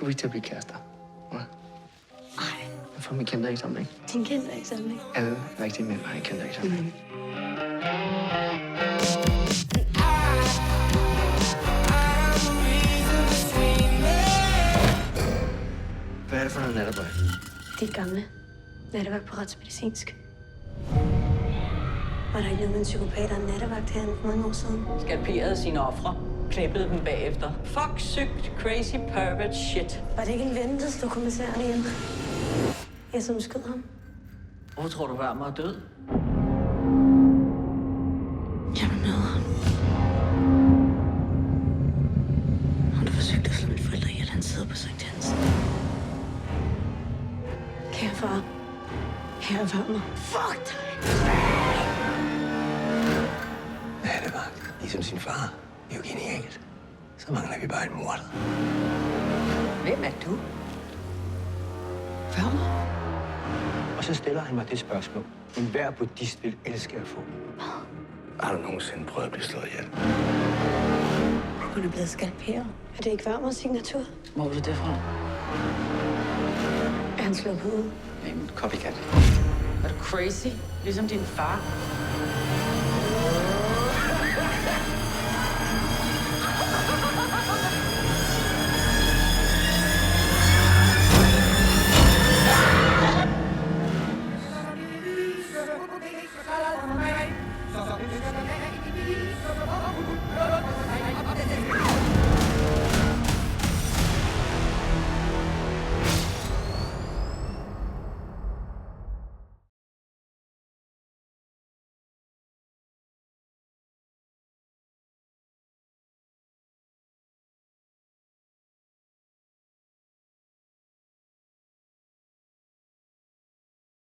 Skulle vi ikke til at blive kærester? Ja. Ej, For min kendte eksamen, ikke? din kendte eksamen, ikke? Alle rigtige mænd har en kendte eksamen. Hvad er det for noget natterbøj? Dit gamle nattevagt på retsmedicinsk. Var der ikke noget med en psykopat og en nattevagt herinde for mange år siden? Skalperede sine ofre, knæppede dem bagefter. Fuck, sygt, crazy pervert shit. Var det ikke en ven, der slog kommissæren ihjel? Jeg som skød ham. Hvor tror du, Werner er død? Jeg vil møde ham. Han har forsøgt at slå mine forældre ihjel. Han sidder på Sankt Hans. Kære far. Kære Werner. Fuck dig! Nattevagt, ligesom sin far. Det er jo genialt. Så mangler vi bare en morder. Hvem er du? Werner? Og så stiller han mig det spørgsmål, en hver buddhist vil elske at få. Har du nogensinde prøvet at blive slået ihjel? Hun er blevet skalperet. Er det ikke Werners signatur? Hvor er det fra? Er han slået på hovedet? En copycat. Er du crazy? Ligesom din far?